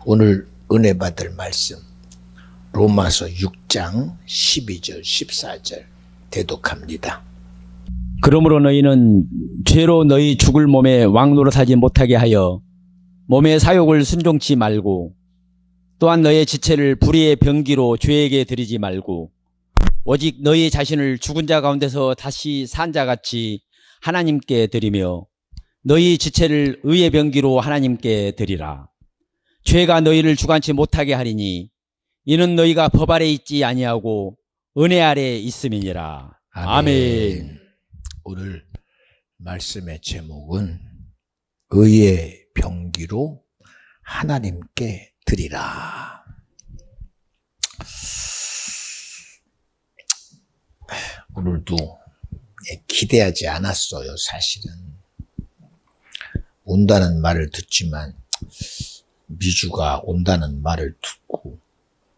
오늘 은혜 받을 말씀 로마서 6장 12절 14절 대독합니다. 그러므로 너희는 죄로 너희 죽을 몸에 왕노릇하지 못하게 하여 몸의 사욕을 순종치 말고, 또한 너의 지체를 불의의 병기로 죄에게 드리지 말고, 오직 너희 자신을 죽은 자 가운데서 다시 산 자같이 하나님께 드리며 너희 지체를 의의 병기로 하나님께 드리라. 죄가 너희를 주관치 못하게 하리니 이는 너희가 법 아래 있지 아니하고 은혜 아래 있음이니라. 아멘. 오늘 말씀의 제목은 의의 병기로 하나님께 드리라. 오늘도 기대하지 않았어요. 사실은 온다는 말을 듣지만, 미주가 온다는 말을 듣고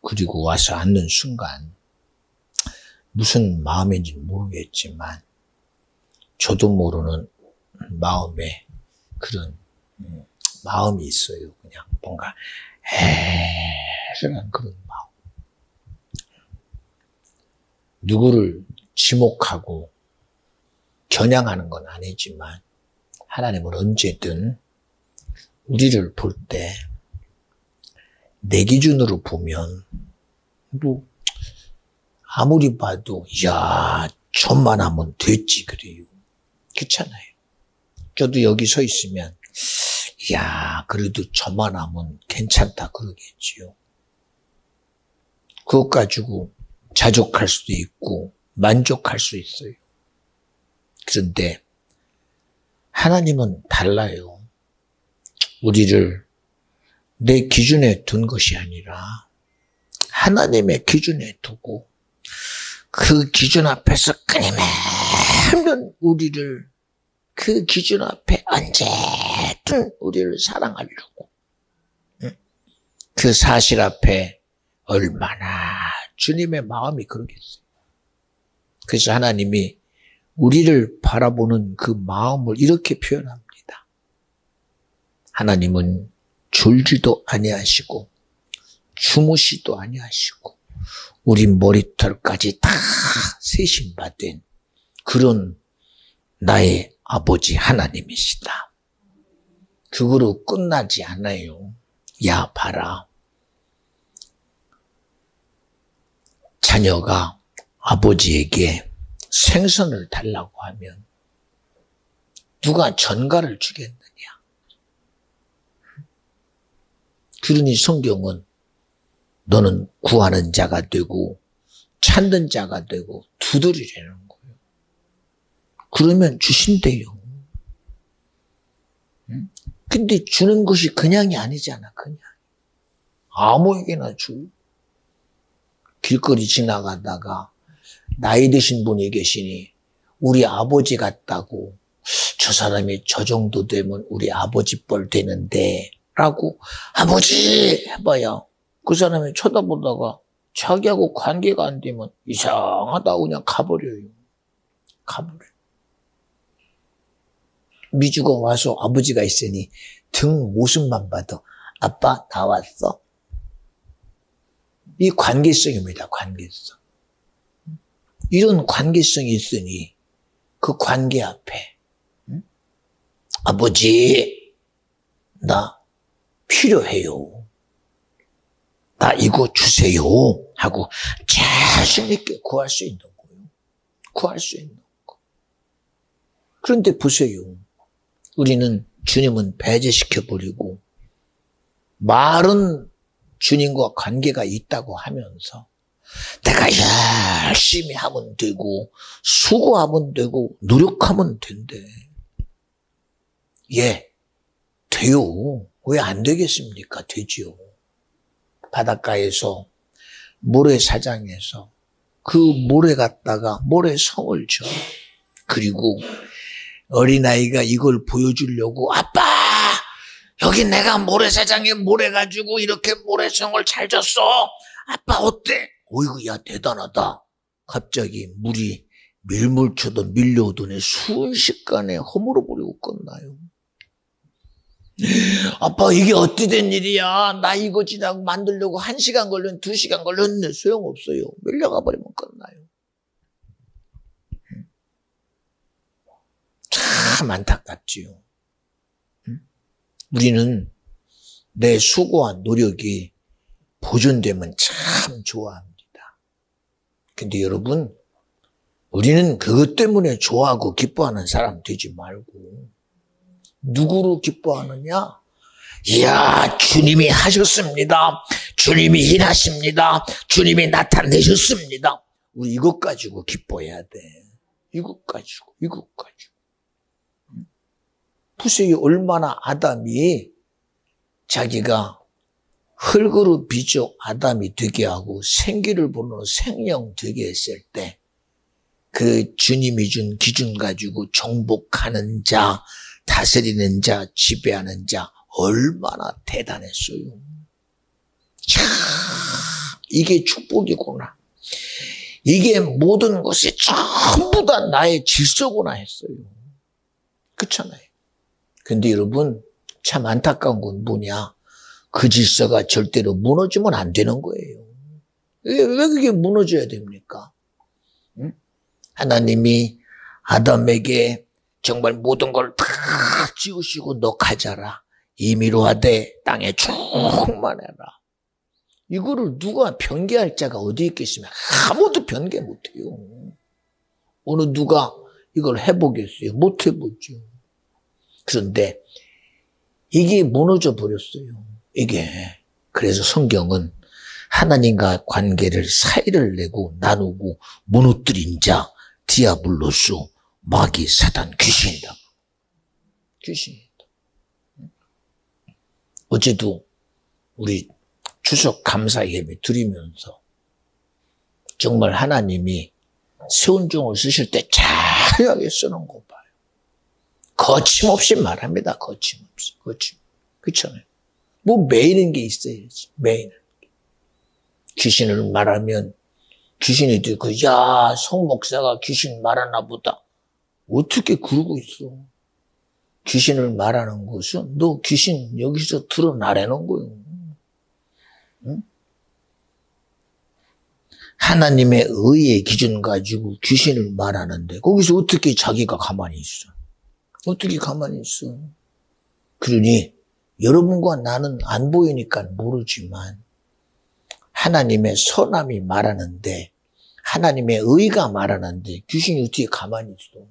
그리고 와서 앉는 순간 무슨 마음인지 모르겠지만 저도 모르는 마음에 그런 마음이 있어요. 그냥 뭔가 애절한 그런 마음. 누구를 지목하고 겨냥하는 건 아니지만 하나님은 언제든 우리를 볼 때 내 기준으로 보면 뭐 아무리 봐도 야 저만 하면 됐지 그래요. 그렇잖아요. 저도 여기 서 있으면 야 그래도 저만 하면 괜찮다 그러겠지요. 그것 가지고 자족할 수도 있고 만족할 수 있어요. 그런데 하나님은 달라요. 우리를 내 기준에 둔 것이 아니라 하나님의 기준에 두고 그 기준 앞에서 끊임없는 우리를 그 기준 앞에 언제든 우리를 사랑하려고 그 사실 앞에 얼마나 주님의 마음이 그러겠어요. 그래서 하나님이 우리를 바라보는 그 마음을 이렇게 표현합니다. 하나님은 졸지도 아니하시고 주무시도 아니하시고 우리 머리털까지 다 세심받은 그런 나의 아버지 하나님이시다. 그거로 끝나지 않아요. 야 봐라. 자녀가 아버지에게 생선을 달라고 하면 누가 전가를 주겠느냐. 그러니 성경은 너는 구하는 자가 되고 찾는 자가 되고 두드리라는 거예요. 그러면 주신대요. 근데 주는 것이 그냥이 아니잖아. 그냥 아무에게나 줘. 길거리 지나가다가 나이 드신 분이 계시니 우리 아버지 같다고, 저 사람이 저 정도 되면 우리 아버지 뻘 되는데 라고 아버지 해봐야 그 사람이 쳐다보다가 자기하고 관계가 안 되면 이상하다고 그냥 가버려요. 가버려요. 미주가 와서 아버지가 있으니 등 모습만 봐도 아빠 나왔어? 이 관계성입니다. 관계성. 이런 관계성이 있으니 그 관계 앞에 아버지 나 필요해요. 나 이거 주세요 하고 자신 있게 구할 수 있는 거예요. 구할 수 있는 거. 그런데 보세요. 우리는 주님은 배제시켜버리고 말은 주님과 관계가 있다고 하면서 내가 열심히 하면 되고 수고하면 되고 노력하면 된대. 예, 돼요. 왜 안 되겠습니까? 되지요. 바닷가에서 모래사장에서 그 모래 갖다가 모래성을 줘. 그리고 어린아이가 이걸 보여주려고 아빠 여기 내가 모래사장에 모래 가지고 이렇게 모래성을 잘 줬어. 아빠 어때? 어이구 야 대단하다. 갑자기 물이 밀물쳐도 밀려오더니 순식간에 허물어버리고 끝나요. 아빠 이게 어찌 된 일이야. 나 이거 지나고 만들려고 1시간 걸렸는데 2시간 걸렸는데 소용없어요. 밀려가 버리면 끝나요. 참 안타깝지요. 우리는 내 수고한 노력이 보존되면 참 좋아합니다. 근데 여러분, 우리는 그것 때문에 좋아하고 기뻐하는 사람 되지 말고 누구로 기뻐하느냐? 이야, 주님이 하셨습니다. 주님이 일하십니다. 주님이 나타내셨습니다. 우리 이것 가지고 기뻐해야 돼. 이것 가지고. 보세요, 얼마나 아담이 자기가 흙으로 빚어 아담이 되게 하고 생기를 보는 생명 되게 했을 때 그 주님이 준 기준 가지고 정복하는 자, 다스리는 자, 지배하는 자 얼마나 대단했어요. 참, 이게 축복이구나. 이게 모든 것이 전부 다 나의 질서구나 했어요. 그렇잖아요. 근데 여러분, 참 안타까운 건 뭐냐? 그 질서가 절대로 무너지면 안 되는 거예요. 왜 그게 무너져야 됩니까? 응? 하나님이 아담에게 정말 모든 걸 다 지우시고 너 가져라. 임의로 하되 땅에 충만해라. 이거를 누가 변개할 자가 어디 있겠으면 아무도 변개 못해요. 어느 누가 이걸 해보겠어요? 못 해보죠. 그런데 이게 무너져 버렸어요. 이게. 그래서 성경은 하나님과 관계를 사이를 내고 나누고 무너뜨린 자 디아블로스, 마귀, 사단, 귀신이다. 귀신이다. 어제도 우리 추석 감사 예배 드리면서 정말 하나님이 세운종을 쓰실 때 자유하게 쓰는 거 봐요. 거침없이 말합니다. 거침없이. 그렇잖아요. 뭐 매이는 게 있어야지. 매이는 게. 귀신을 말하면 귀신이 듣고 야, 송 목사가 귀신 말하나 보다. 어떻게 그러고 있어. 귀신을 말하는 것은 너 귀신 여기서 드러나라는 거예요. 응? 하나님의 의의 기준 가지고 귀신을 말하는데 거기서 어떻게 자기가 가만히 있어. 어떻게 가만히 있어. 그러니 여러분과 나는 안 보이니까 모르지만 하나님의 선함이 말하는데 하나님의 의가 말하는데 귀신이 어떻게 가만히 있어.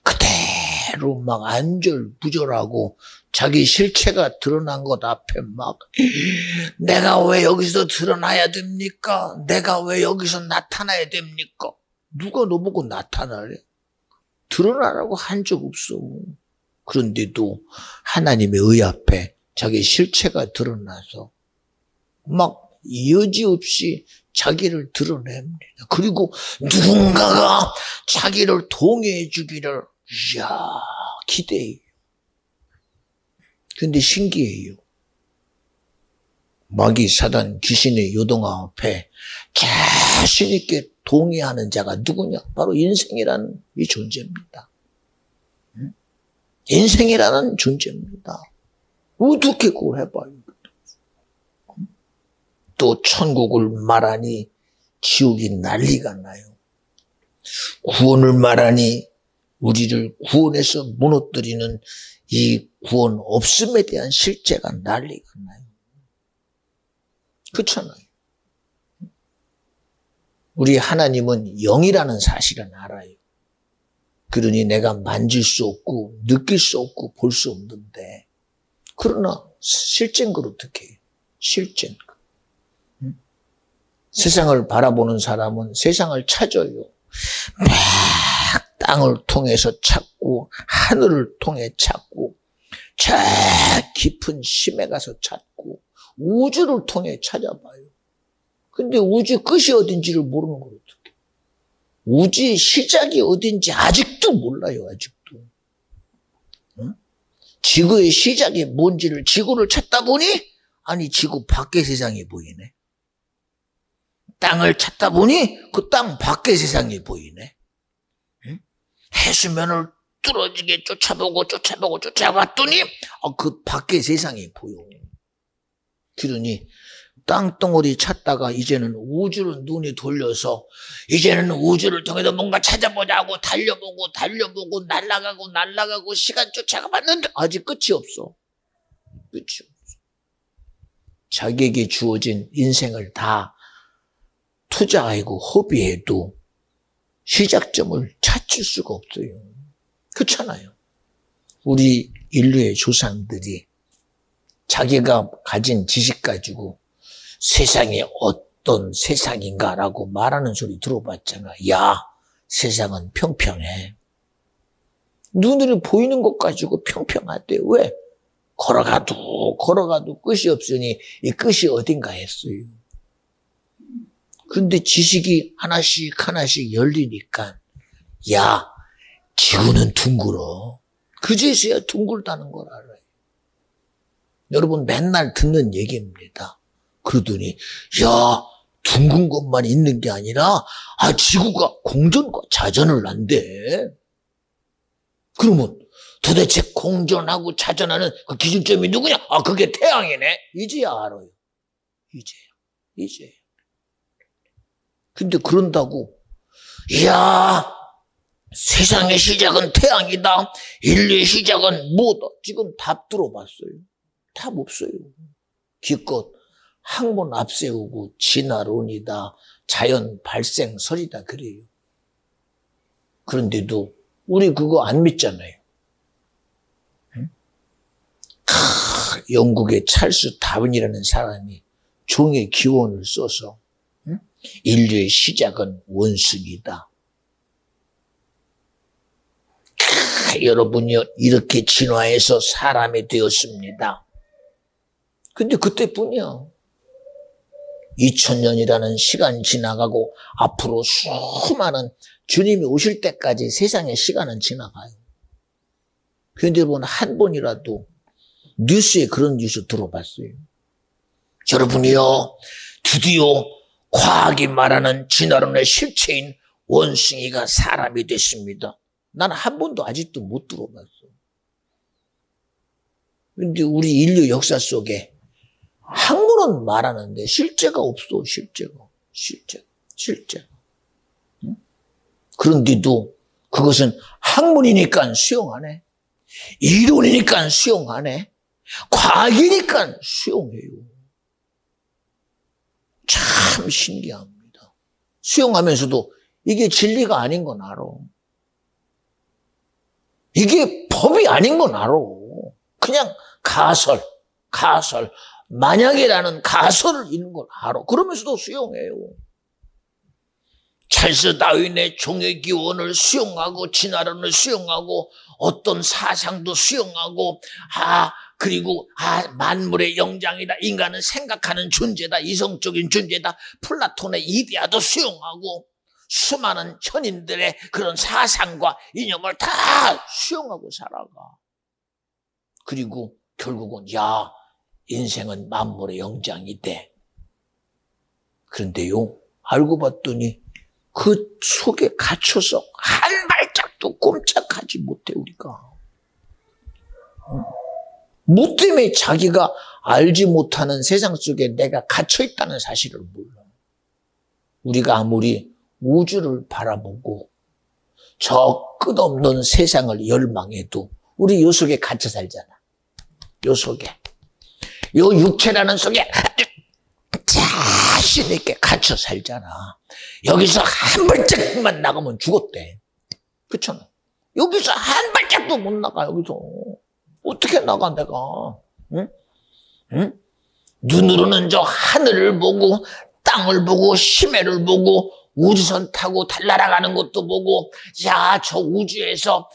그대로 막 안절부절하고 자기 실체가 드러난 것 앞에 막 내가 왜 여기서 드러나야 됩니까? 내가 왜 여기서 나타나야 됩니까? 누가 너보고 나타나래? 드러나라고 한 적 없어. 그런데도 하나님의 의 앞에 자기 실체가 드러나서 막 여지없이 자기를 드러냅니다. 그리고 누군가가 자기를 동의해 주기를 기대해요. 근데 신기해요. 마귀, 사단, 귀신의 요동함 앞에 자신 있게 동의하는 자가 누구냐? 바로 인생이라는 이 존재입니다. 인생이라는 존재입니다. 어떻게 그걸 해봐요? 또 천국을 말하니 지옥이 난리가 나요. 구원을 말하니 우리를 구원해서 무너뜨리는 이 구원 없음에 대한 실제가 난리가 나요. 그렇잖아요. 우리 하나님은 영이라는 사실은 알아요. 그러니 내가 만질 수 없고 느낄 수 없고 볼 수 없는데 그러나 실제인 걸 어떻게 해요? 실제인 거. 세상을 바라보는 사람은 세상을 찾아요. 막 땅을 통해서 찾고 하늘을 통해 찾고 저 깊은 심에 가서 찾고 우주를 통해 찾아봐요. 근데 우주 끝이 어딘지를 모르는 걸 어떡해. 우주의 시작이 어딘지 아직도 몰라요. 아직도. 응? 지구의 시작이 뭔지를 지구를 찾다 보니 아니 지구 밖의 세상이 보이네. 땅을 찾다 보니 그 땅 밖의 세상이 보이네. 응? 해수면을 뚫어지게 쫓아봤더니 그 밖의 세상이 보여. 그러니 땅덩어리 찾다가 이제는 우주로 눈이 돌려서 이제는 우주를 통해서 뭔가 찾아보자고 달려보고 날아가고 시간 쫓아가봤는데 아직 끝이 없어. 끝이 없어. 자기에게 주어진 인생을 다 투자하고 허비해도 시작점을 찾을 수가 없어요. 그렇잖아요. 우리 인류의 조상들이 자기가 가진 지식 가지고 세상이 어떤 세상인가라고 말하는 소리 들어봤잖아. 야, 세상은 평평해. 눈으로 보이는 것 가지고 평평하대. 왜? 걸어가도 끝이 없으니 이 끝이 어딘가 했어요. 그런데 지식이 하나씩 열리니까 야, 지구는 둥글어. 그제서야 둥글다는 걸 알아요. 여러분 맨날 듣는 얘기입니다. 그러더니 야, 둥근 것만 있는 게 아니라 지구가 공전과 자전을 한대. 그러면 도대체 공전하고 자전하는 그 기준점이 누구냐? 그게 태양이네. 이제야 알아요. 이제야. 근데 그런다고 이야, 세상의 시작은 태양이다. 인류의 시작은 뭐다. 지금 답 들어봤어요. 답 없어요. 기껏 학문 앞세우고 진화론이다. 자연 발생설이다 그래요. 그런데도 우리 그거 안 믿잖아요. 응? 영국의 찰스 다윈이라는 사람이 종의 기원을 써서 인류의 시작은 원숭이다. 여러분이 이렇게 진화해서 사람이 되었습니다. 근데 그때뿐이야. 2000년이라는 시간 지나가고 앞으로 수많은 주님이 오실 때까지 세상의 시간은 지나가요. 그런데 여러분 한 번이라도 뉴스에 그런 뉴스 들어봤어요? 여러분이요, 드디어 과학이 말하는 진화론의 실체인 원숭이가 사람이 됐습니다. 난 한 번도 아직도 못 들어봤어. 그런데 우리 인류 역사 속에 학문은 말하는데 실제가 없어. 실제가. 응? 그런데도 그것은 학문이니까 수용하네. 이론이니까 수용하네. 과학이니까 수용해요. 참 신기합니다. 수용하면서도 이게 진리가 아닌 건 알아. 이게 법이 아닌 건 알아. 그냥 가설, 만약이라는 가설을 있는 걸 알아. 그러면서도 수용해요. 찰스 다윈의 종의 기원을 수용하고 진화론을 수용하고 어떤 사상도 수용하고 그리고 만물의 영장이다. 인간은 생각하는 존재다. 이성적인 존재다. 플라톤의 이데아도 수용하고 수많은 현인들의 그런 사상과 이념을 다 수용하고 살아가. 그리고 결국은 인생은 만물의 영장이대. 그런데요, 알고 봤더니 그 속에 갇혀서 한 발짝도 꼼짝하지 못해 우리가. 뭐 때문에 자기가 알지 못하는 세상 속에 내가 갇혀있다는 사실을 몰라. 우리가 아무리 우주를 바라보고 저 끝없는 세상을 열망해도 우리 요 속에 갇혀 살잖아. 요 속에. 요 육체라는 속에 자신 있게 갇혀 살잖아. 여기서 한 발짝만 나가면 죽었대. 그렇잖아. 여기서 한 발짝도 못 나가. 여기서 어떻게 나가 내가. 응? 눈으로는 저 하늘을 보고 땅을 보고 심해를 보고 우주선 타고 날아가는 것도 보고 저 우주에서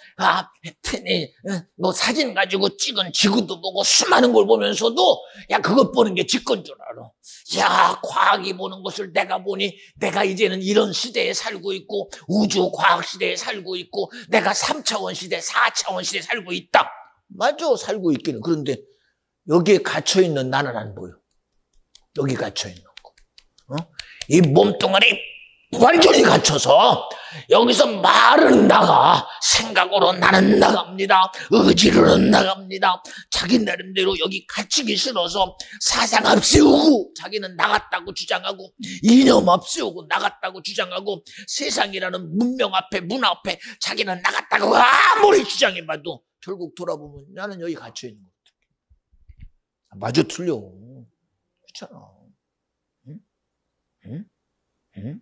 뭐 사진 가지고 찍은 지구도 보고 수많은 걸 보면서도 그것 보는 게 직권 줄 알아. 과학이 보는 것을 내가 보니 내가 이제는 이런 시대에 살고 있고 우주 과학 시대에 살고 있고 내가 3차원 시대 4차원 시대에 살고 있다. 맞아, 살고 있기는. 그런데 여기에 갇혀있는 나는 안 보여. 여기 갇혀있는 거. 이 몸뚱아리 완전히 갇혀서 여기서 말은 나가, 생각으로 나는 나갑니다. 의지로는 나갑니다. 자기 나름대로 여기 갇히기 싫어서 사상 앞세우고 자기는 나갔다고 주장하고, 이념 앞세우고 나갔다고 주장하고, 세상이라는 문명 앞에, 문화 앞에 자기는 나갔다고 아무리 주장해봐도 결국 돌아보면 나는 여기 갇혀있는 것 같아. 마저 틀려. 그렇잖아. 응? 응? 응?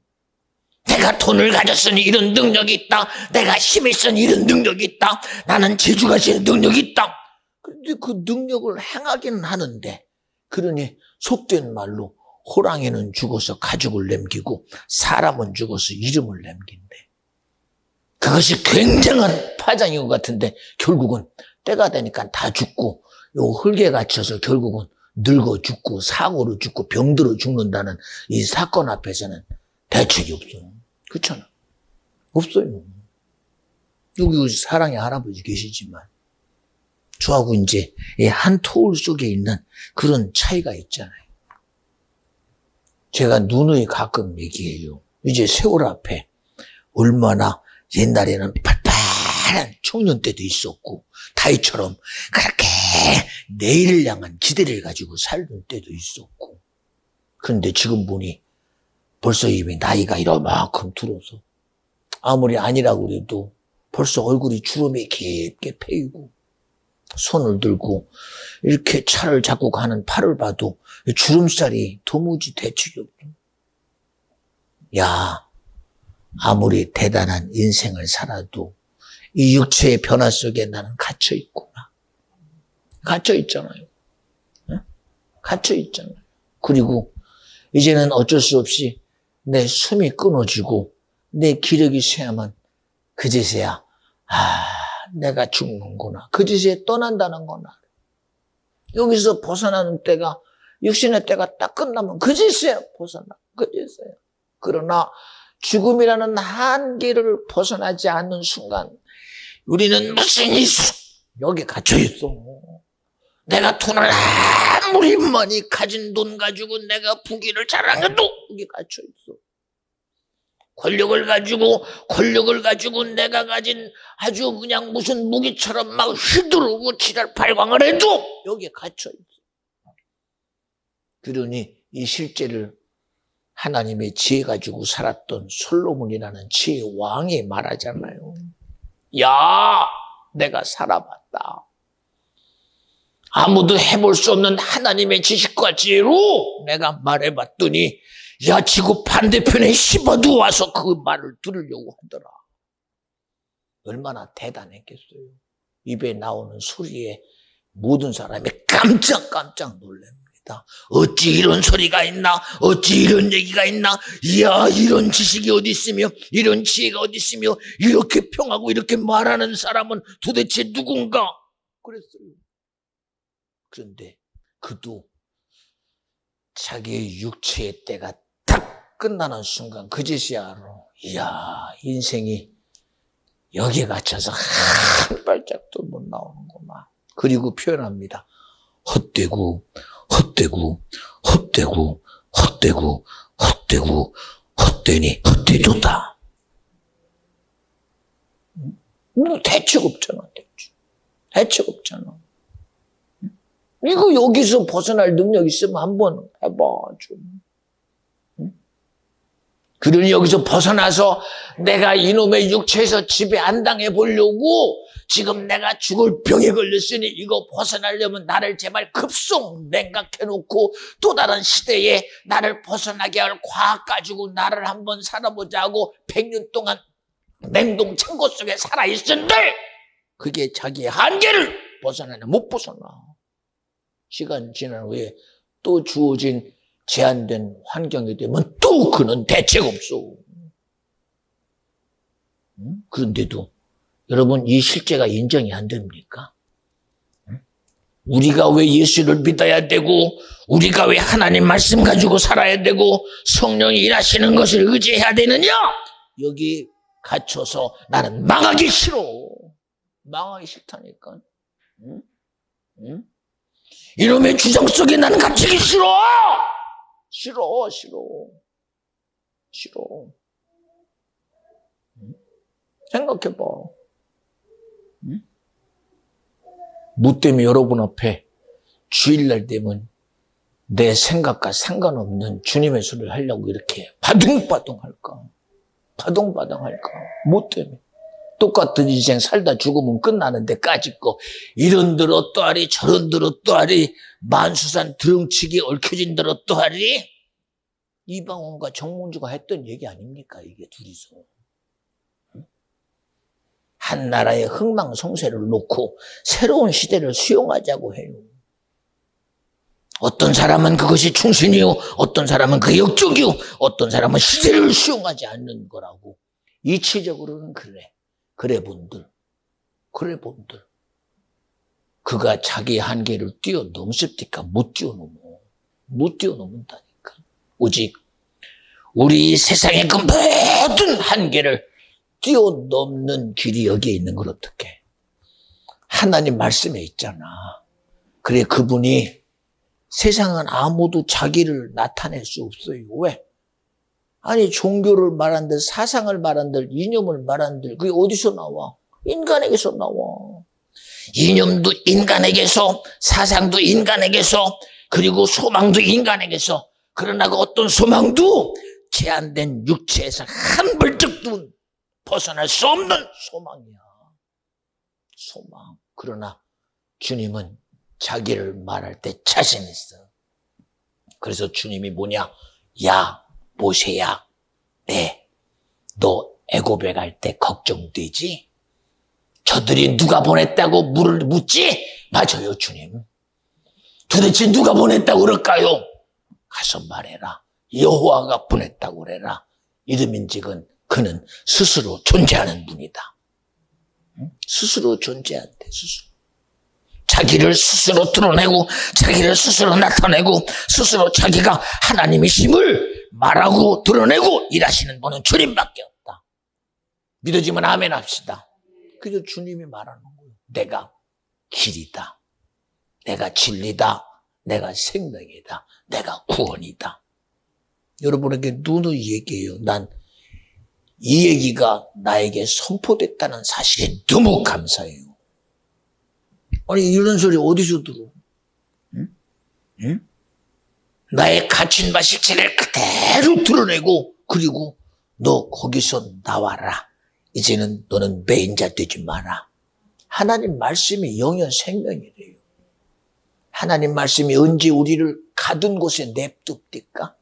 내가 돈을 가졌으니 이런 능력이 있다. 내가 힘이 있으니 이런 능력이 있다. 나는 재주가 있는 능력이 있다. 그런데 그 능력을 행하기는 하는데, 그러니 속된 말로 호랑이는 죽어서 가죽을 남기고 사람은 죽어서 이름을 남긴대. 그것이 굉장한 파장인 것 같은데 결국은 때가 되니까 다 죽고, 요 흙에 갇혀서 결국은 늙어 죽고 사고로 죽고 병들어 죽는다는 이 사건 앞에서는 대책이 없어요. 그렇잖아. 없어요. 여기 사랑의 할아버지 계시지만 저하고 이제 한 토울 속에 있는 그런 차이가 있잖아요. 제가 누누이 가끔 얘기해요. 이제 세월 앞에 얼마나 옛날에는 팔팔한 청년 때도 있었고 다이처럼 그렇게 내일을 향한 기대를 가지고 살던 때도 있었고, 그런데 지금 보니 벌써 이미 나이가 이만큼 들어서 아무리 아니라고 그래도 벌써 얼굴이 주름이 깊게 패이고, 손을 들고 이렇게 차를 잡고 가는 팔을 봐도 주름살이 도무지 대책이 없고, 야, 아무리 대단한 인생을 살아도 이 육체의 변화 속에 나는 갇혀있구나. 갇혀있잖아요. 응? 갇혀있잖아요. 그리고 이제는 어쩔 수 없이 내 숨이 끊어지고 내 기력이 쇠하면 그제서야 내가 죽는구나. 그제서야 떠난다는 거나. 여기서 벗어나는 때가, 육신의 때가 딱 끝나면 그제서야 벗어나. 그제서야. 그러나 죽음이라는 한계를 벗어나지 않는 순간 우리는 무슨 여기 갇혀있어. 내가 돈을 아무리 많이 가진 돈 가지고 내가 부귀를 자랑해도 여기 갇혀있어. 권력을 가지고 내가 가진 아주 그냥 무슨 무기처럼 막 휘두르고 지랄 발광을 해도 여기에 갇혀있어. 그러니 이 실제를 하나님의 지혜 가지고 살았던 솔로몬이라는 지혜의 왕이 말하잖아요. 야, 내가 살아봤다. 아무도 해볼 수 없는 하나님의 지식과 지혜로 내가 말해봤더니, 야, 지구 반대편에 씹어도 와서 그 말을 들으려고 하더라. 얼마나 대단했겠어요. 입에 나오는 소리에 모든 사람이 깜짝 놀랍니다. 어찌 이런 소리가 있나? 어찌 이런 얘기가 있나? 이야, 이런 지식이 어디 있으며, 이런 지혜가 어디 있으며, 이렇게 평하고 이렇게 말하는 사람은 도대체 누군가? 그랬어요. 그런데 그도 자기의 육체의 때가 딱 끝나는 순간 그제서야 알아. 이야, 인생이 여기에 갇혀서 한 발짝도 못 나오는구나. 그리고 표현합니다. 헛되고 헛되니 헛되도다. 대책 없잖아. 대책 없잖아. 이거 여기서 벗어날 능력 있으면 한번 해봐, 좀. 그러니 여기서 벗어나서 내가 이놈의 육체에서 지배 안 당해 보려고 지금 내가 죽을 병에 걸렸으니 이거 벗어나려면 나를 제발 급속 냉각해놓고 또 다른 시대에 나를 벗어나게 할 과학 가지고 나를 한번 살아보자 하고 100년 동안 냉동 창고 속에 살아있은들 그게 자기의 한계를 벗어나냐, 못 벗어나. 시간 지난 후에 또 주어진 제한된 환경이 되면 또 그는 대책 없어. 그런데도 여러분, 이 실제가 인정이 안 됩니까? 우리가 왜 예수를 믿어야 되고, 우리가 왜 하나님 말씀 가지고 살아야 되고, 성령이 일하시는 것을 의지해야 되느냐? 여기 갇혀서 나는 망하기 싫어. 망하기 싫다니까. 이놈의 주장 속에 나는 갇히기 싫어. 싫어. 생각해봐. 응? 뭐 때문에 여러분 앞에 주일날 되면 내 생각과 상관없는 주님의 소리를 하려고 이렇게 바둥바둥 할까? 바둥바둥 할까? 뭐 때문에? 똑같은 인생 살다 죽으면 끝나는 데까짓 거 이런들 어떠하리 저런들 어떠하리 만수산 드렁치기 얽혀진 들 어떠하리 이방원과 정몽주가 했던 얘기 아닙니까? 이게 둘이서. 한 나라의 흥망성쇠를 놓고 새로운 시대를 수용하자고 해요. 어떤 사람은 그것이 충신이요, 어떤 사람은 그게 역적이요, 어떤 사람은 시대를 수용하지 않는 거라고. 이치적으로는 그래. 그래 본들. 그가 자기의 한계를 뛰어넘습니까? 못 뛰어넘어. 못 뛰어넘는다니까. 오직 우리 세상의 그 모든 한계를 뛰어넘는 길이 여기에 있는 걸 어떡해. 하나님 말씀에 있잖아. 그래 그분이 세상은 아무도 자기를 나타낼 수 없어요. 왜? 아니 종교를 말한들 사상을 말한들 이념을 말한들 그게 어디서 나와? 인간에게서 나와. 이념도 인간에게서 사상도 인간에게서 그리고 소망도 인간에게서 그러나 그 어떤 소망도 제한된 육체에서 한 벌쩍도 벗어날 수 없는 소망이야. 소망. 그러나 주님은 자기를 말할 때 자신 있어. 그래서 주님이 뭐냐? 야 모세야, 너 애굽에 갈 때 걱정되지? 저들이 누가 보냈다고 묻지? 맞아요, 주님. 도대체 누가 보냈다고 그럴까요? 가서 말해라. 여호와가 보냈다고 그래라. 이름인즉은 그는 스스로 존재하는 분이다. 스스로 존재한대, 스스로. 자기를 스스로 드러내고 자기를 스스로 나타내고 스스로 자기가 하나님이심을 말하고 드러내고 일하시는 분은 주님밖에 없다. 믿어지면 아멘 합시다. 그저 주님이 말하는 거예요. 내가 길이다. 내가 진리다. 내가 생명이다. 내가 구원이다. 여러분에게 누누이 얘기해요. 난 이 얘기가 나에게 선포됐다는 사실에 너무 감사해요. 아니 이런 소리 어디서 들어? 응? 나의 갇힌 바 실체를 그대로 드러내고 그리고 너 거기서 나와라. 이제는 너는 매인자 되지 마라. 하나님 말씀이 영영 생명이래요. 하나님 말씀이 언제 우리를 가둔 곳에 냅둡니까?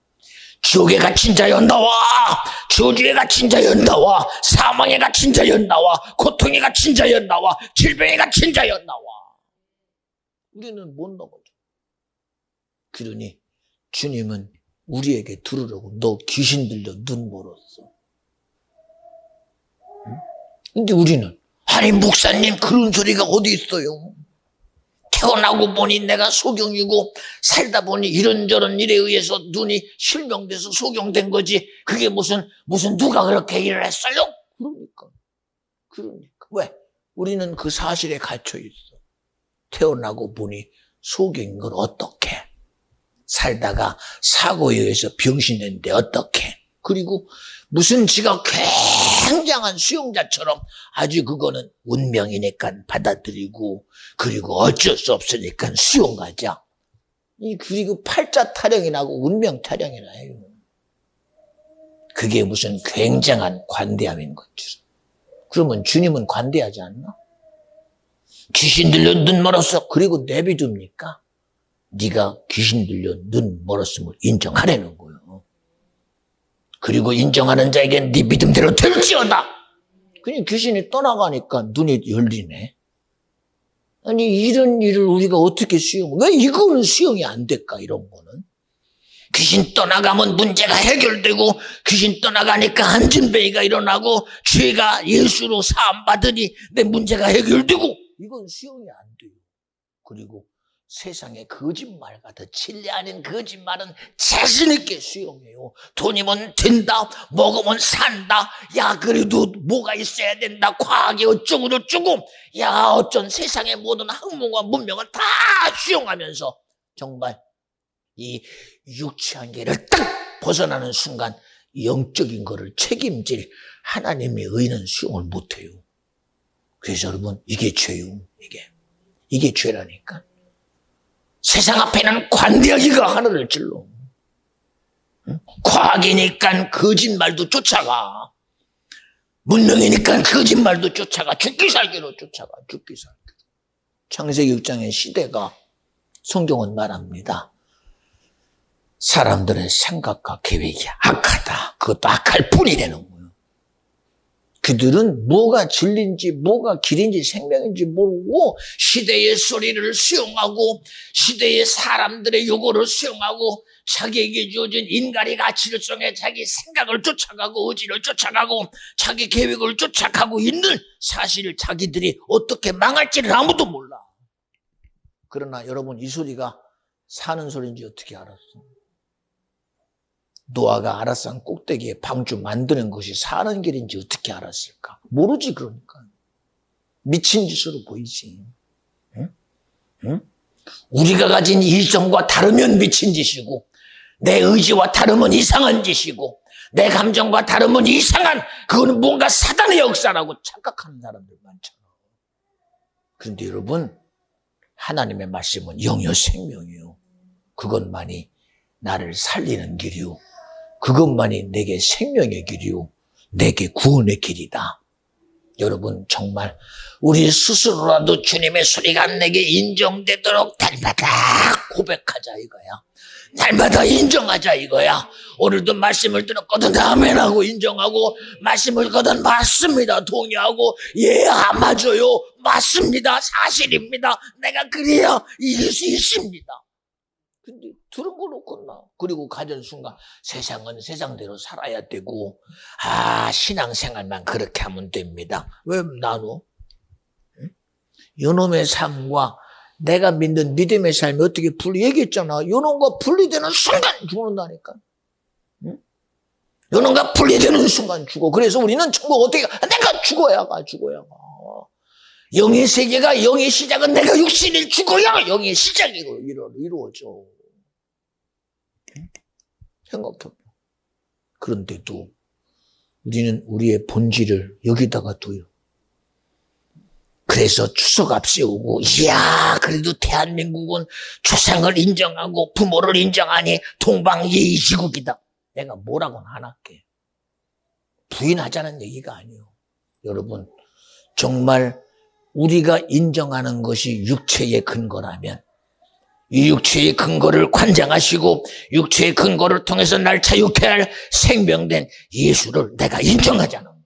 지옥에 갇힌 자여 나와! 저주에 갇힌 자여 나와! 사망에 갇힌 자여 나와! 고통에 갇힌 자여 나와! 질병에 갇힌 자여 나와! 우리는 못 넘어져. 그러니 주님은 우리에게 들으라고 너 귀신 들려 눈 멀었어. 응? 근데 우리는 아니 목사님 그런 소리가 어디 있어요? 태어나고 보니 내가 소경이고 살다 보니 이런저런 일에 의해서 눈이 실명돼서 소경된 거지 그게 무슨 누가 그렇게 일을 했어요? 그러니까 왜? 우리는 그 사실에 갇혀 있어. 태어나고 보니 소경인 걸 어떻게? 살다가 사고에 의해서 병신했는데 어떻게? 그리고 무슨 지가 굉장한 수용자처럼 아주 그거는 운명이니까 받아들이고 그리고 어쩔 수 없으니까 수용하자. 그리고 팔자 타령이 나고 운명 타령이 나요. 그게 무슨 굉장한 관대함인 거죠. 그러면 주님은 관대하지 않나? 귀신 들려 눈 멀었어. 그리고 내비둡니까? 네가 귀신 들려 눈 멀었음을 인정하라는 거예요. 그리고 인정하는 자에게 네 믿음대로 될지어다. 그냥 귀신이 떠나가니까 눈이 열리네. 아니 이런 일을 우리가 어떻게 왜 이거는 수용이 안 될까 이런 거는. 귀신 떠나가면 문제가 해결되고 귀신 떠나가니까 안진뱅이가 일어나고 죄가 예수로 사함받으니 내 문제가 해결되고 이건 수용이 안 돼요. 그리고 세상의 거짓말 같은 진리 아닌 거짓말은 자신있게 수용해요. 돈이면 된다, 먹으면 산다, 야 그래도 뭐가 있어야 된다, 과학이 어쩌고 저쩌고, 야 어쩐 세상의 모든 학문과 문명을 다 수용하면서 정말 이 육체 한계를 딱 벗어나는 순간 영적인 거를 책임질 하나님의 의는 수용을 못해요. 그래서 여러분, 이게 죄요. 이게 죄라니까. 세상 앞에는 관대하기가 하늘을 찔러. 과학이니까 거짓말도 쫓아가. 문명이니까 거짓말도 쫓아가. 죽기 살기로 쫓아가. 죽기 살기로. 창세기 6장의 시대가 성경은 말합니다. 사람들의 생각과 계획이 악하다. 그것도 악할 뿐이라는 거예요. 그들은 뭐가 진리인지 뭐가 길인지 생명인지 모르고 시대의 소리를 수용하고 시대의 사람들의 요구를 수용하고 자기에게 주어진 인간의 가치를 수용해 자기 생각을 쫓아가고 의지를 쫓아가고 자기 계획을 쫓아가고 있는 사실 자기들이 어떻게 망할지를 아무도 몰라. 그러나 여러분, 이 소리가 사는 소리인지 어떻게 알았어? 노아가 아라산 꼭대기에 방주 만드는 것이 사는 길인지 어떻게 알았을까? 모르지. 그러니까 미친 짓으로 보이지. 응? 우리가 가진 일정과 다르면 미친 짓이고 내 의지와 다르면 이상한 짓이고 내 감정과 다르면 이상한, 그거는 뭔가 사단의 역사라고 착각하는 사람들 많잖아. 그런데 여러분, 하나님의 말씀은 영이요 생명이요. 그것만이 나를 살리는 길이요. 그것만이 내게 생명의 길이요. 내게 구원의 길이다. 여러분, 정말 우리 스스로라도 주님의 소리가 내게 인정되도록 날마다 고백하자 이거야. 날마다 인정하자 이거야. 오늘도 말씀을 들었거든 아멘하고 인정하고, 말씀을 듣거든 맞습니다 동의하고, 예 맞아요 맞습니다 사실입니다 내가 그래야 이길 수 있습니다. 근데 들은 거 놓고 나. 그리고 가전 순간 세상은 세상대로 살아야 되고, 신앙생활만 그렇게 하면 됩니다. 왜 나눠? 응? 요놈의 삶과 내가 믿는 믿음의 삶이 어떻게 얘기했잖아. 요놈과 분리되는 순간 죽는다니까. 응? 요놈과 분리되는 순간 죽어. 그래서 우리는 천국 어떻게 내가 죽어야 가. 영의 세계가, 영의 시작은 내가 육신을 죽어야 영의 시작이 이루어져. 생각해봐. 그런데도 우리는 우리의 본질을 여기다가 둬요. 그래서 추석 앞세우고, 이야 그래도 대한민국은 조상을 인정하고 부모를 인정하니 동방예의지국이다. 내가 뭐라고는 안 할게. 부인하자는 얘기가 아니에요. 여러분, 정말 우리가 인정하는 것이 육체의 근거라면 이 육체의 근거를 관장하시고 육체의 근거를 통해서 날 자유케 할 생명된 예수를 내가 인정하자는 거예요.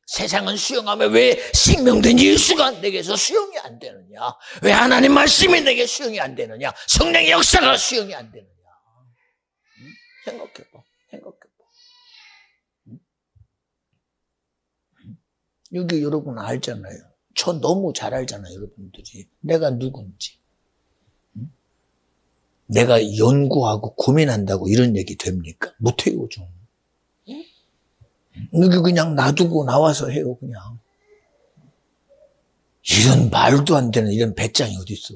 세상은 수용하면 왜 생명된 예수가 내게서 수용이 안 되느냐? 왜 하나님 말씀이 내게 수용이 안 되느냐? 성령의 역사가 수용이 안 되느냐? 생각해봐. 여기 여러분 알잖아요. 저 너무 잘 알잖아요, 여러분들이. 내가 누군지. 내가 연구하고 고민한다고 이런 얘기 됩니까? 못해요, 좀. 여기 그냥 놔두고 나와서 해요, 그냥. 이런 말도 안 되는 이런 배짱이 어디 있어.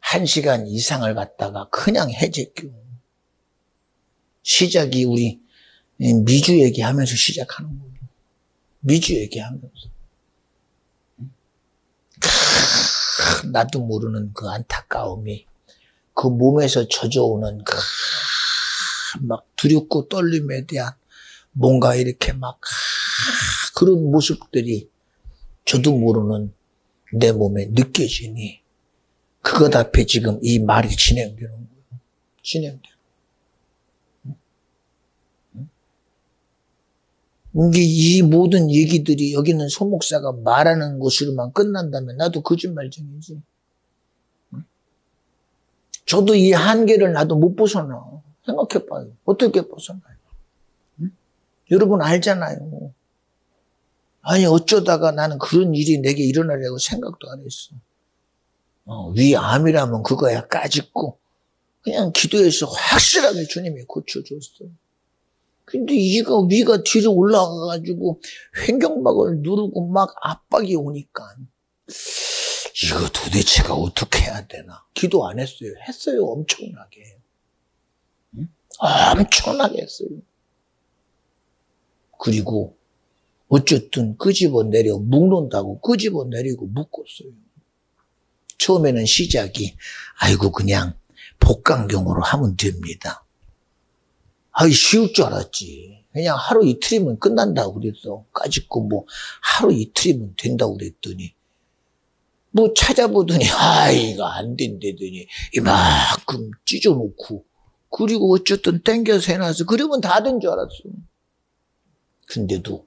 1시간 이상을 갖다가 그냥 해제껴. 시작이 우리 미주 얘기하면서 시작하는 거예요. 미주 얘기하면서. 나도 모르는 그 안타까움이, 그 몸에서 젖어오는 막 두렵고 떨림에 대한 뭔가 이렇게 막 그런 모습들이 저도 모르는 내 몸에 느껴지니 그것 앞에 지금 이 말이 진행되는 거예요. 이 모든 얘기들이 여기는 소 목사가 말하는 것으로만 끝난다면 나도 거짓말쟁이지. 저도 이 한계를 나도 못 벗어나. 생각해봐요. 어떻게 벗어나요? 여러분 알잖아요. 아니 어쩌다가 나는 그런 일이 내게 일어나려고 생각도 안 했어. 위암이라면 그거야 까짓고 그냥 기도해서 확실하게 주님이 고쳐줬어요. 근데 위가 뒤로 올라가가지고 횡격막을 누르고 막 압박이 오니까 이거 도대체가 어떻게 해야 되나. 기도 안 했어요. 했어요. 엄청나게. 엄청나게 했어요. 그리고 어쨌든 끄집어내려 묶는다고 끄집어내리고 묶었어요. 처음에는 시작이 아이고 그냥 복강경으로 하면 됩니다. 아이 쉬울 줄 알았지. 그냥 하루 이틀이면 끝난다고 그랬어. 까짓거 뭐 하루 이틀이면 된다고 그랬더니 뭐 찾아보더니 이거 안 된다더니 이만큼 찢어놓고 그리고 어쨌든 땡겨서 해놔서 그러면 다 된 줄 알았어. 근데도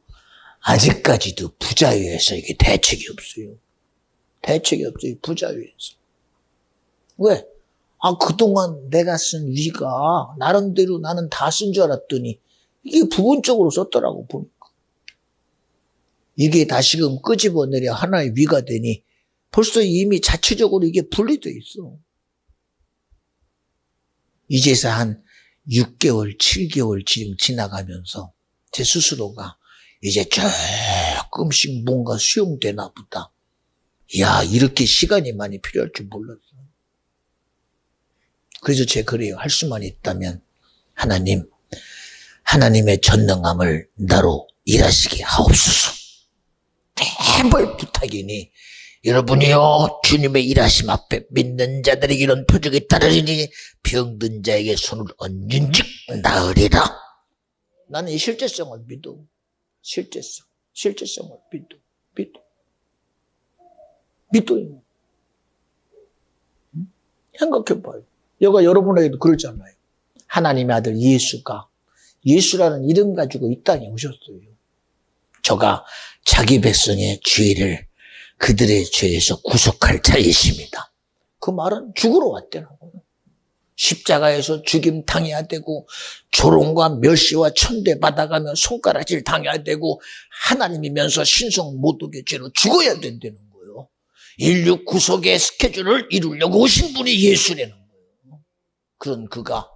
아직까지도 부자유에서 이게 대책이 없어요. 대책이 없어요. 부자유에서. 왜? 그동안 내가 쓴 위가 나름대로 나는 다 쓴 줄 알았더니 이게 부분적으로 썼더라고 보니까. 이게 다시금 끄집어내려 하나의 위가 되니 벌써 이미 자체적으로 이게 분리돼 있어. 이제서 한 6개월, 7개월 지금 지나가면서 제 스스로가 이제 조금씩 뭔가 수용되나 보다. 야, 이렇게 시간이 많이 필요할 줄 몰랐어. 그래서 제가 그래요. 할 수만 있다면 하나님, 하나님의 전능함을 나로 일하시게 하옵소서. 제발 부탁이니 여러분이요 주님의 일하심 앞에 믿는 자들에게 이런 표적이 따르리니 병든 자에게 손을 얹은즉 나으리라. 나는 이 실제성을 믿어. 실제성을 믿어요. 생각해봐요. 여러분에게도 그러잖아요. 하나님의 아들 예수라는 이름 가지고 이 땅에 오셨어요. 저가 자기 백성의 죄를 그들의 죄에서 구속할 자이십니다. 그 말은 죽으러 왔다는 거예요. 십자가에서 죽임 당해야 되고 조롱과 멸시와 천대 받아가며 손가락질 당해야 되고 하나님이면서 신성 모독의 죄로 죽어야 된다는 거예요. 인류 구속의 스케줄을 이루려고 오신 분이 예수라는 거예요. 그런 그가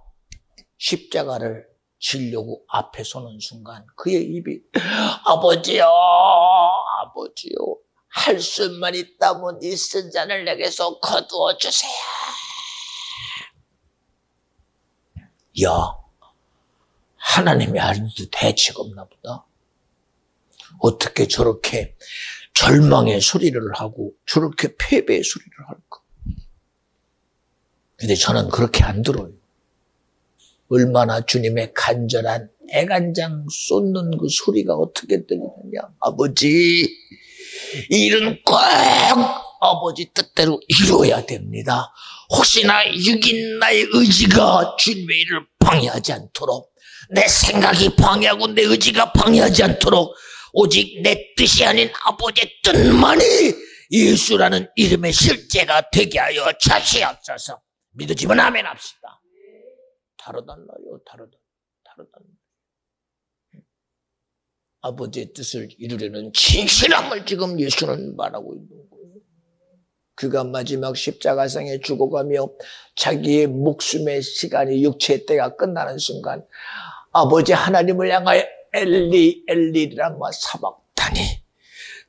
십자가를 지려고 앞에 서는 순간 그의 입이 아버지요 할 수만 있다면 이 쓴 잔을 내게서 거두어 주세요. 야, 하나님이 아직도 대책 없나 보다. 어떻게 저렇게 절망의 소리를 하고 저렇게 패배의 소리를 할까? 근데 저는 그렇게 안 들어요. 얼마나 주님의 간절한 애간장 쏟는 그 소리가 어떻게 들리느냐. 아버지, 이 일은 꼭 아버지 뜻대로 이루어야 됩니다. 혹시나 육인 나의 의지가 주님의 일을 방해하지 않도록, 내 생각이 방해하고 내 의지가 방해하지 않도록 오직 내 뜻이 아닌 아버지의 뜻만이 예수라는 이름의 실제가 되게 하여 주시옵소서. 믿어지면 아멘 합시다. 다르달라요. 아버지의 뜻을 이루려는 진실함을 지금 예수는 말하고 있는 거예요. 그가 마지막 십자가상에 죽어가며 자기의 목숨의 시간이 육체의 때가 끝나는 순간 아버지 하나님을 향하여 엘리 라마 사박다니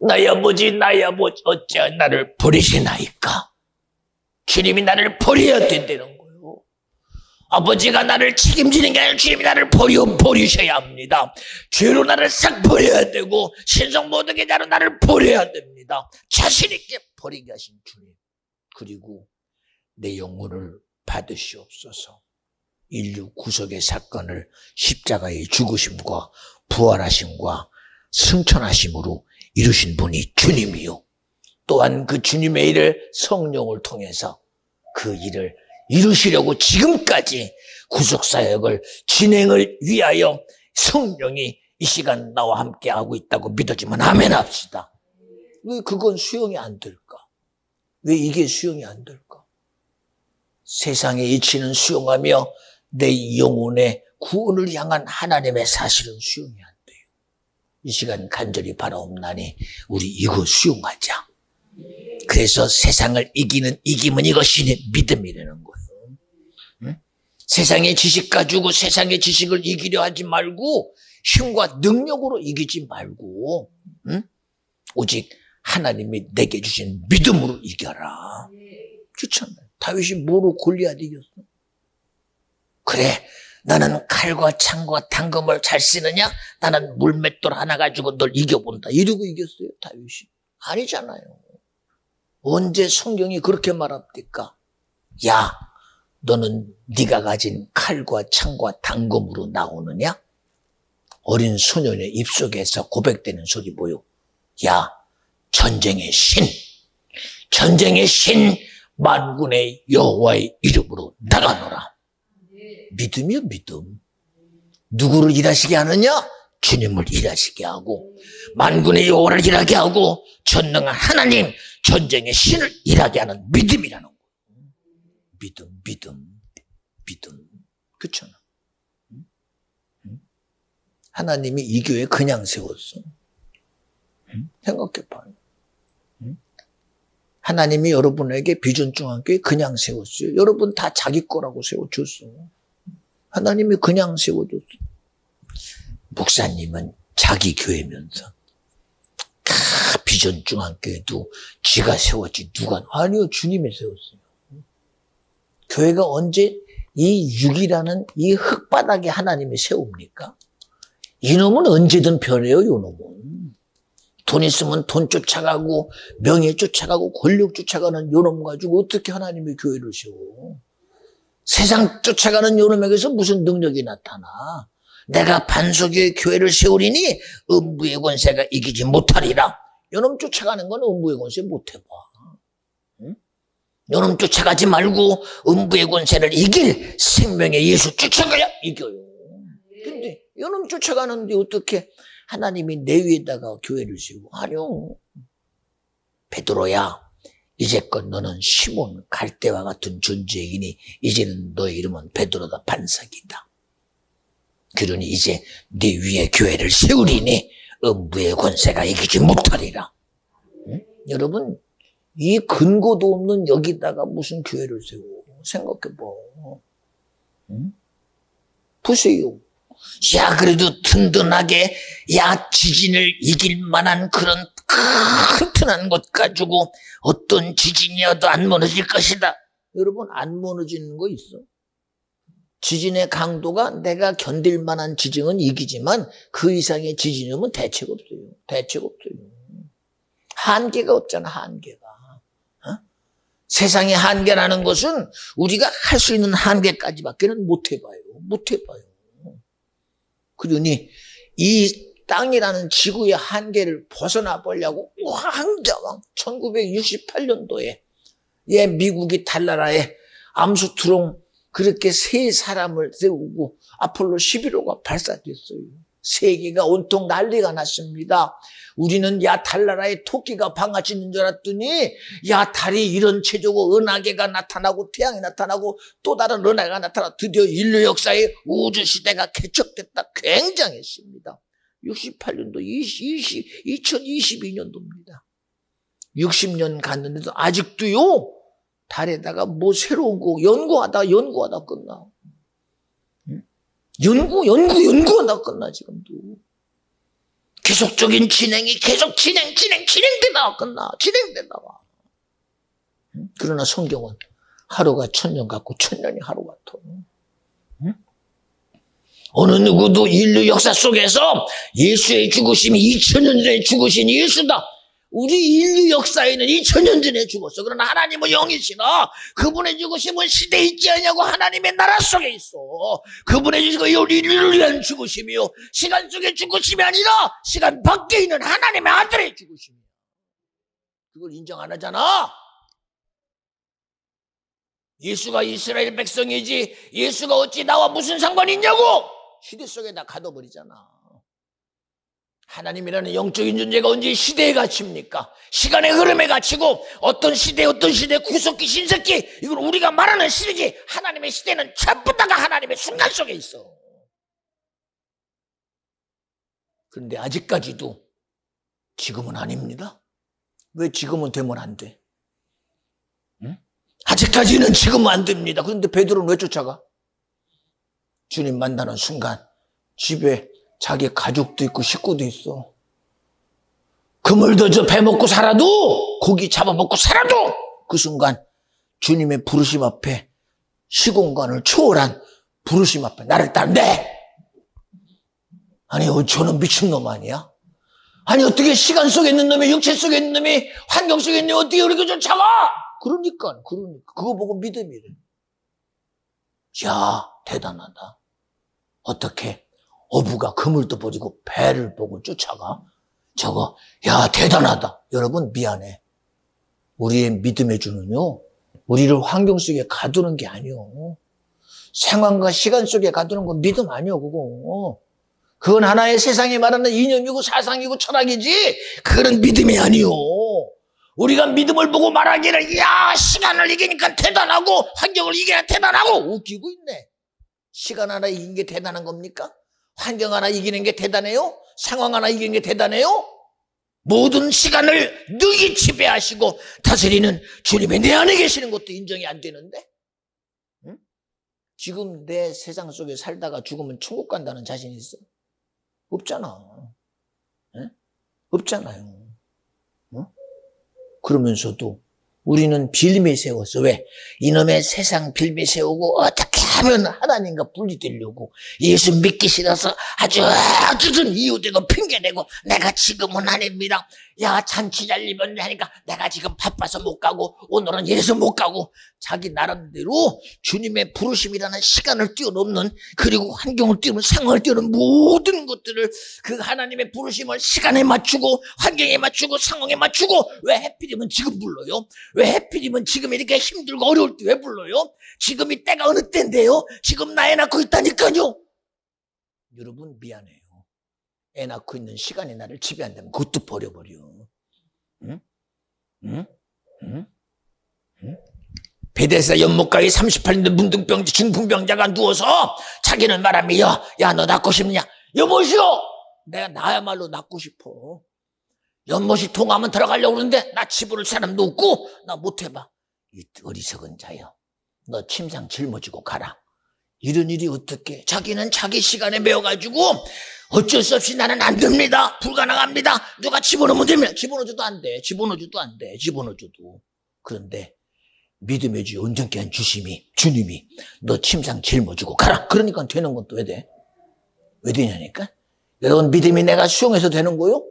나의 아버지 어찌 나를 버리시나이까. 주님이 나를 버려야 된다는 거예요. 아버지가 나를 책임지는 게 아니라 주님이 나를 버리셔야 합니다. 죄로 나를 싹 버려야 되고 신성 모독의 자로 나를 버려야 됩니다. 자신 있게 버리게 하신 주님, 그리고 내 영혼을 받으시옵소서. 인류 구속의 사건을 십자가의 죽으심과 부활하심과 승천하심으로 이루신 분이 주님이요, 또한 그 주님의 일을 성령을 통해서 그 일을 이루시려고 지금까지 구속사역을 진행을 위하여 성령이 이 시간 나와 함께하고 있다고 믿어지면 아멘 합시다. 왜 그건 수용이 안 될까? 왜 이게 수용이 안 될까? 세상의 이치는 수용하며 내 영혼의 구원을 향한 하나님의 사실은 수용이 안 돼요. 이 시간 간절히 바라옵나니 우리 이거 수용하자. 그래서 세상을 이기면 이것이 믿음이라는 거예요. 응? 세상의 지식 가지고 세상의 지식을 이기려 하지 말고 힘과 능력으로 이기지 말고 응? 오직 하나님이 내게 주신 믿음으로 이겨라. 그렇잖아요. 다윗이 뭐로 골리앗 이겼어? 그래, 너는 칼과 창과 단검을 잘 쓰느냐? 나는 물맷돌 하나 가지고 널 이겨본다. 이러고 이겼어요, 다윗이. 아니잖아요. 언제 성경이 그렇게 말합니까? 야, 너는 네가 가진 칼과 창과 단검으로 나오느냐? 어린 소년의 입속에서 고백되는 소리 뭐요? 야, 전쟁의 신 만군의 여호와의 이름으로 나가노라. 믿음이요, 믿음. 누구를 일하시게 하느냐? 주님을 일하시게 하고, 만군의 여호와를 일하게 하고, 전능한 하나님, 전쟁의 신을 일하게 하는 믿음이라는 거예요. 믿음. 그렇잖아. 하나님이 이 교회 그냥 세웠어. 생각해봐요. 하나님이 여러분에게 비전중앙교회 그냥 세웠어요. 여러분 다 자기 거라고 세워줬어. 하나님이 그냥 세워줬어. 목사님은 자기 교회면서 비전중앙교회도 지가 세웠지 누가. 아니요, 주님이 세웠어요. 교회가 언제 이 육이라는 이 흙바닥에 하나님이 세웁니까? 이놈은 언제든 변해요. 이놈은 돈 있으면 돈 쫓아가고 명예 쫓아가고 권력 쫓아가는 요놈 가지고 어떻게 하나님의 교회를 세워? 세상 쫓아가는 요놈에게서 무슨 능력이 나타나? 내가 반석의 교회를 세우리니 음부의 권세가 이기지 못하리라. 요놈 쫓아가는 건 음부의 권세 못해봐. 응? 요놈 쫓아가지 말고 음부의 권세를 이길 생명의 예수 쫓아가야 이겨요. 근데 요놈 쫓아가는데 어떻게 하나님이 내 위에다가 교회를 세우고. 아니요. 베드로야, 이제껏 너는 시몬 갈대와 같은 존재이니 이제는 너의 이름은 베드로다, 반석이다. 그러니 이제 네 위에 교회를 세우리니 음부의 권세가 이기지 못하리라. 응? 여러분, 이 근거도 없는 여기다가 무슨 교회를 세워? 생각해봐. 응? 보세요. 야, 그래도 든든하게, 야, 지진을 이길 만한 그런 튼튼한 것 가지고 어떤 지진이어도 안 무너질 것이다. 여러분, 안 무너지는 거 있어? 지진의 강도가 내가 견딜 만한 지진은 이기지만 그 이상의 지진이면 대책 없어요. 대책 없어요. 한계가 없잖아, 한계가. 어? 세상의 한계라는 것은 우리가 할 수 있는 한계까지밖에는 못 해봐요. 못 해봐요. 그러니 이 땅이라는 지구의 한계를 벗어나 보려고 왕자왕 1968년도에 미국이 달나라에 암스트롱 그렇게 세 사람을 세우고 아폴로 11호가 발사됐어요. 세계가 온통 난리가 났습니다. 우리는 야, 달나라에 토끼가 방아치는 줄 알았더니 야, 달이 이런 체조고 은하계가 나타나고 태양이 나타나고 또 다른 은하가 나타나 드디어 인류 역사의 우주시대가 개척됐다. 굉장했습니다. 68년도 2022년도입니다. 60년 갔는데도 아직도요, 달에다가 뭐 새로운 거 연구하다 끝나. 연구하다 끝나, 지금도. 계속적인 진행이 계속 진행되다가 끝나. 진행되다가. 그러나 성경은 하루가 1000년 같고 1000년이 하루 같아. 어느 누구도 인류 역사 속에서 예수의 죽으심이 2000년 전에 죽으신 예수다. 우리 인류 역사에는 2000년 전에 죽었어. 그러나 하나님은 영이시나 그분의 죽으심은 시대에 있지 않냐고 하나님의 나라 속에 있어. 그분의 죽으심은 인류를 위한 죽으심이요, 시간 속의 죽으심이 아니라 시간 밖에 있는 하나님의 아들의 죽으심이야. 그걸 인정 안 하잖아. 예수가 이스라엘 백성이지 예수가 어찌 나와 무슨 상관이 있냐고 시대 속에다 가둬버리잖아. 하나님이라는 영적인 존재가 언제 시대에 갇힙니까? 시간의 흐름에 갇히고 어떤 시대 구석기 신석기 이건 우리가 말하는 시대지. 하나님의 시대는 전부 다가 하나님의 순간 속에 있어. 그런데 아직까지도 지금은 아닙니다. 왜 지금은 되면 안 돼? 응? 아직까지는 지금은 안 됩니다. 그런데 베드로는 왜 쫓아가? 주님 만나는 순간 집에 자기 가족도 있고 식구도 있어. 그물도 저 배먹고 살아도, 고기 잡아먹고 살아도 그 순간 주님의 부르심 앞에 시공간을 초월한 부르심 앞에 나를 따른대. 아니, 저는 미친놈 아니야? 아니, 어떻게 시간 속에 있는 놈이, 육체 속에 있는 놈이, 환경 속에 있는 놈이 어떻게 그렇게 쫓아가? 그러니까. 그거 보고 믿음이래. 야, 대단하다. 어떻게 어부가 그물도 버리고 배를 보고 쫓아가? 저거, 야, 대단하다. 여러분, 미안해. 우리의 믿음의 주는요, 우리를 환경 속에 가두는 게 아니요. 상황과 시간 속에 가두는 건 믿음 아니요, 그거. 그건 하나의 세상이 말하는 이념이고 사상이고 철학이지, 그런 믿음이 아니요. 우리가 믿음을 보고 말하기를, 야, 시간을 이기니까 대단하고, 환경을 이기니까 대단하고, 웃기고 있네. 시간 하나 이긴 게 대단한 겁니까? 환경 하나 이기는 게 대단해요? 상황 하나 이기는 게 대단해요? 모든 시간을 능히 지배하시고 다스리는 주님의 내 안에 계시는 것도 인정이 안 되는데? 응? 지금 내 세상 속에 살다가 죽으면 천국 간다는 자신 있어? 없잖아. 응? 없잖아요. 응? 그러면서도 우리는 빌미 세워서, 왜? 이놈의 세상 빌미 세우고 어떻게 하면 하나님과 분리되려고 예수 믿기 싫어서 아주 이유되고 핑계대고, 내가 지금은 아닙니다. 야, 잔치 잘리면 하니까 내가 지금 바빠서 못 가고 오늘은 예수 못 가고, 자기 나름대로 주님의 부르심이라는 시간을 뛰어넘는, 그리고 환경을 뛰어넘는, 상황을 뛰어넘는 모든 것들을, 그 하나님의 부르심을 시간에 맞추고 환경에 맞추고 상황에 맞추고, 왜 하필이면 지금 불러요? 왜 하필이면 지금 이렇게 힘들고 어려울 때 왜 불러요? 지금이 때가 어느 때인데요? 지금 나 애 낳고 있다니까요. 여러분, 미안해요. 애 낳고 있는 시간이 나를 지배한다면 그것도 버려버려. 응? 응? 응? 응? 베데스다 연못가에 38년 문둥병 중풍병자가 누워서 자기는 말하며, 야, 너 낳고 싶냐? 여보시오, 내가 나야말로 낳고 싶어. 연못이 통하면 들어가려고 그러는데 나 집어를 사람도 없고 나 못해봐. 이 어리석은 자여, 너 침상 짊어지고 가라. 이런 일이 어떻게? 자기는 자기 시간에 매여가지고 어쩔 수 없이 나는 안 됩니다, 불가능합니다, 누가 집어넣으면 됩니다. 집어넣어줘도 안 돼. 집어넣어줘도 안 돼. 집어넣어줘도. 그런데 믿음의 주 온전케 한 주님이 너 침상 짊어지고 가라. 그러니까 되는 것도 왜 돼? 왜 되냐니까? 여러분, 믿음이 내가 수용해서 되는 거요?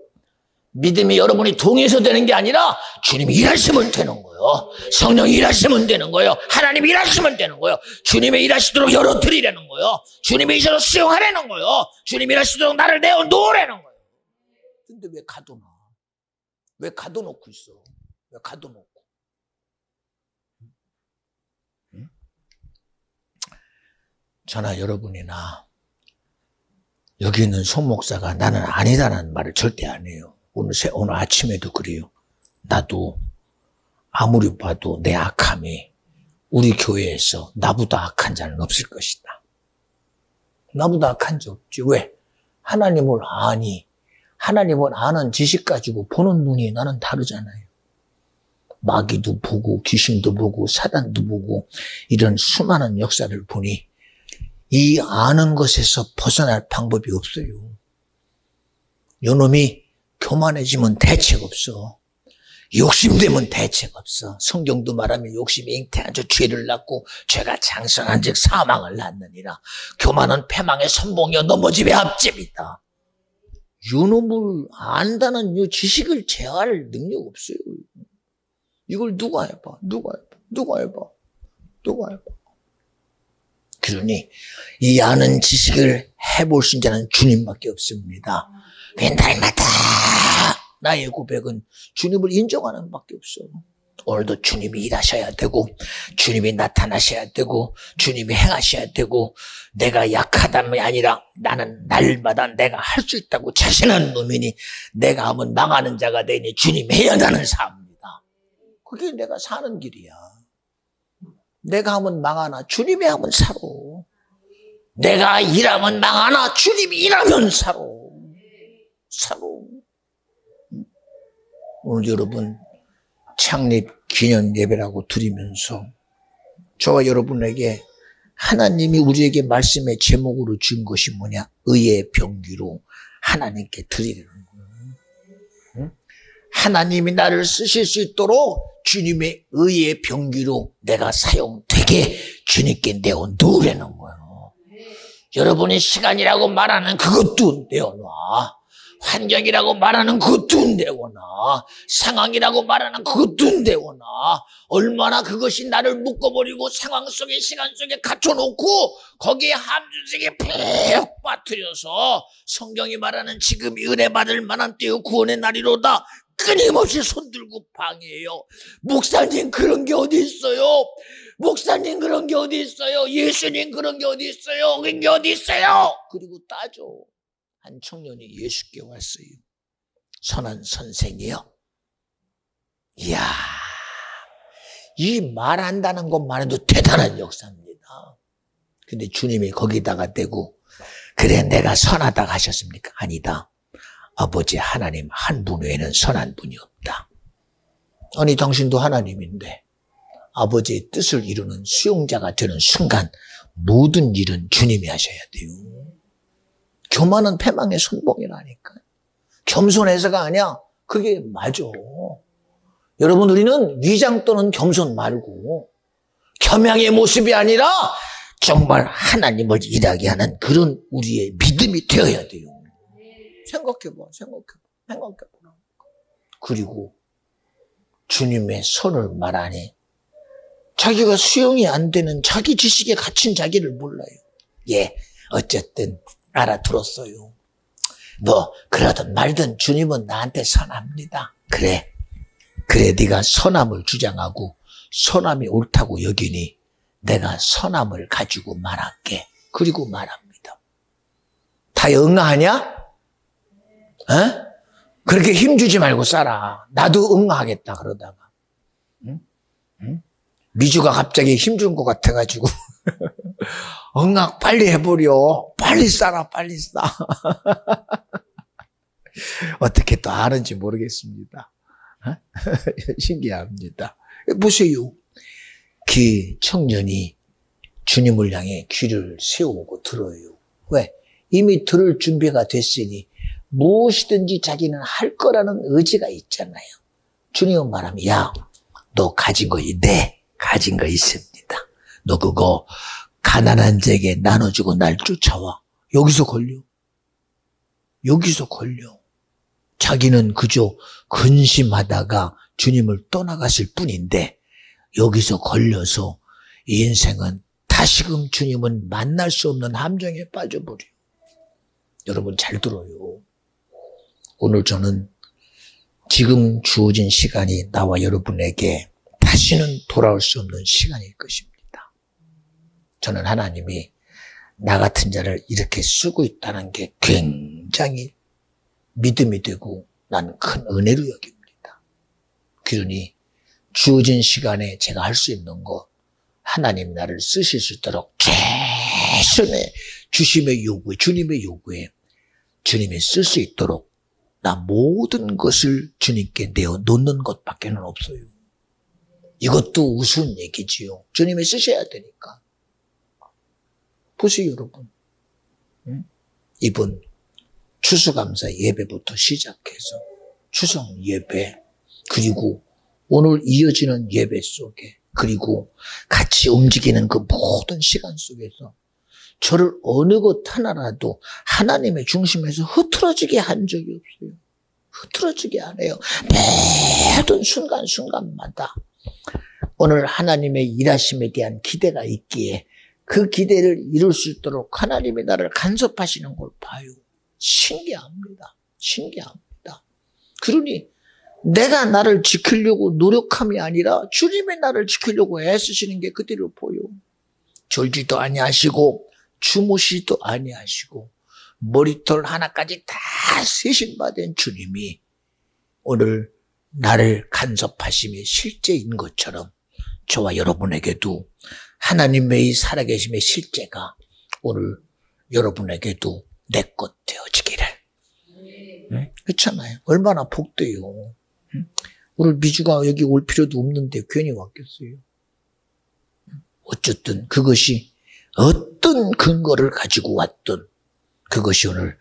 믿음이 여러분이 동의해서 되는 게 아니라 주님이 일하시면 되는 거예요. 성령이 일하시면 되는 거예요. 하나님이 일하시면 되는 거예요. 주님이 일하시도록 열어드리라는 거예요. 주님이 이제로 수용하라는 거예요. 주님이 일하시도록 나를 내어놓으라는 거예요. 근데 왜 가둬놔? 왜 가둬놓고 있어? 왜 가둬놓고? 응? 저나 여러분이나 여기 있는 송 목사가 나는 아니다라는 말을 절대 안 해요. 오늘 아침에도 그래요. 나도 아무리 봐도 내 악함이 우리 교회에서 나보다 악한 자는 없을 것이다. 나보다 악한 자 없지. 왜? 하나님을 아니. 하나님을 아는 지식 가지고 보는 눈이 나는 다르잖아요. 마귀도 보고 귀신도 보고 사단도 보고 이런 수많은 역사를 보니 이 아는 것에서 벗어날 방법이 없어요. 요놈이 교만해지면 대책 없어. 욕심되면 대책 없어. 성경도 말하면 욕심이 잉태한 저 죄를 낳고 죄가 장성한 즉 사망을 낳느니라. 교만은 패망의 선봉이여 넘어짐의 앞집이다. 요놈을 안다는 요 지식을 제어할 능력 없어요. 이걸 누가 해봐. 그러니 이 아는 지식을 해볼 수 있는 자는 주님밖에 없습니다. 왜 날마다 나의 고백은 주님을 인정하는 밖에 없어. 오늘도 주님이 일하셔야 되고 주님이 나타나셔야 되고 주님이 행하셔야 되고, 내가 약하다면 아니라 나는 날마다 내가 할 수 있다고 자신하는 놈이니 내가 하면 망하는 자가 되니 주님이 해야 하는 삶입니다. 그게 내가 사는 길이야. 내가 하면 망하나 주님이 하면 살아. 내가 일하면 망하나 주님이 일하면 살아. 오늘 여러분 창립 기념 예배라고 드리면서 저와 여러분에게 하나님이 우리에게 말씀의 제목으로 준 것이 뭐냐? 의의 병기로 하나님께 드리려는 거예요. 하나님이 나를 쓰실 수 있도록 주님의 의의 병기로 내가 사용되게 주님께 내어놓으라는 거예요. 여러분이 시간이라고 말하는 그것도 내어놔. 환경이라고 말하는 그것도 내어놔. 상황이라고 말하는 그것도 내어놔. 얼마나 그것이 나를 묶어버리고 상황 속에 시간 속에 갇혀놓고 거기에 함정색에 푹 빠뜨려서 성경이 말하는 지금이 은혜 받을 만한 때요 구원의 날이로다 끊임없이 손들고 방해해요. 목사님 그런 게 어디 있어요? 목사님 그런 게 어디 있어요? 예수님 그런 게 어디 있어요? 그런 게 어디 있어요? 그리고 따져. 한 청년이 예수께 왔어요. 선한 선생이요. 이야, 이 말한다는 것만 해도 대단한 역사입니다. 근데 주님이 거기다가 대고 그래 내가 선하다고 하셨습니까? 아니다. 아버지 하나님 한 분 외에는 선한 분이 없다. 아니 당신도 하나님인데 아버지의 뜻을 이루는 수용자가 되는 순간 모든 일은 주님이 하셔야 돼요. 교만은 패망의 선봉이라니까. 겸손해서가 아니야. 그게 맞아. 여러분 우리는 위장 또는 겸손 말고 겸양의 모습이 아니라 정말 하나님을 일하게 하는 그런 우리의 믿음이 되어야 돼요. 생각해봐. 그리고 주님의 선을 말하니 자기가 수용이 안 되는 자기 지식에 갇힌 자기를 몰라요. 예, 어쨌든 알아들었어요. 뭐 그러든 말든 주님은 나한테 선합니다. 그래 네가 선함을 주장하고 선함이 옳다고 여기니 내가 선함을 가지고 말할게. 그리고 말합니다. 다 응하냐? 그렇게 힘주지 말고 살아. 나도 응하겠다 그러다가 응? 미주가 갑자기 힘준 것 같아가지고 응악 빨리 해버려. 빨리 싸라 빨리 싸. 어떻게 또 아는지 모르겠습니다. 신기합니다. 보세요. 그 청년이 주님을 향해 귀를 세우고 들어요. 왜? 이미 들을 준비가 됐으니 무엇이든지 자기는 할 거라는 의지가 있잖아요. 주님은 말하면 야, 너 가진 거 네, 가진 거 있습니다. 너 그거 가난한 자에게 나눠주고 날 쫓아와. 여기서 걸려. 자기는 그저 근심하다가 주님을 떠나갔을 뿐인데 여기서 걸려서 이 인생은 다시금 주님은 만날 수 없는 함정에 빠져버려요. 여러분 잘 들어요. 오늘 저는 지금 주어진 시간이 나와 여러분에게 다시는 돌아올 수 없는 시간일 것입니다. 저는 하나님이 나 같은 자를 이렇게 쓰고 있다는 게 굉장히 믿음이 되고 난 큰 은혜로 여깁니다. 그러니 주어진 시간에 제가 할 수 있는 것, 하나님 나를 쓰실 수 있도록 최선의 주님의 요구에 주님이 쓸 수 있도록 나 모든 것을 주님께 내어 놓는 것밖에는 없어요. 이것도 우스운 얘기지요. 주님이 쓰셔야 되니까. 보세요, 여러분. 이번 추수감사 예배부터 시작해서 추석 예배, 그리고 오늘 이어지는 예배 속에, 그리고 같이 움직이는 그 모든 시간 속에서 저를 어느 것 하나라도 하나님의 중심에서 흐트러지게 한 적이 없어요. 흐트러지게 안 해요. 모든 순간순간마다 오늘 하나님의 일하심에 대한 기대가 있기에 그 기대를 이룰 수 있도록 하나님이 나를 간섭하시는 걸 봐요. 신기합니다. 그러니 내가 나를 지키려고 노력함이 아니라 주님이 나를 지키려고 애쓰시는 게 그대로 보여. 졸지도 아니하시고 주무시도 아니하시고 머리털 하나까지 다 세신 바 된 주님이 오늘 나를 간섭하심이 실제인 것처럼 저와 여러분에게도 하나님의 살아계심의 실제가 오늘 여러분에게도 내 것 되어지기를. 응? 그렇잖아요. 얼마나 복돼요. 응? 오늘 미주가 여기 올 필요도 없는데 괜히 왔겠어요. 어쨌든 그것이 어떤 근거를 가지고 왔든 그것이 오늘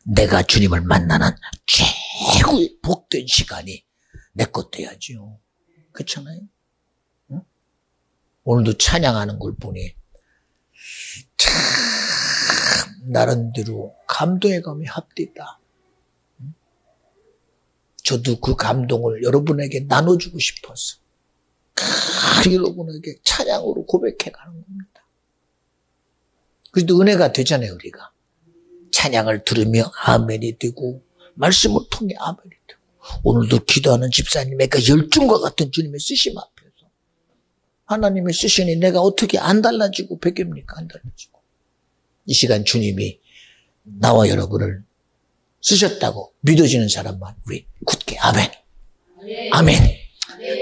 내가 주님을 만나는 최고의 복된 시간이 내 것 돼야죠. 그렇잖아요. 응? 오늘도 찬양하는 걸 보니 참 나름대로 감동의 감이 합디다. 저도 그 감동을 여러분에게 나눠주고 싶어서 여러분에게 찬양으로 고백해 가는 겁니다. 그래도 은혜가 되잖아요, 우리가. 찬양을 들으며 아멘이 되고 말씀을 통해 아멘이 되고 오늘도 기도하는 집사님의 그 열중과 같은 주님의 쓰심 앞에서 하나님의 쓰시니 내가 어떻게 안 달라지고 베깁니까? 안 달라지고. 이 시간 주님이 나와 여러분을 쓰셨다고 믿어지는 사람만 우리 굳게 아멘, 아멘,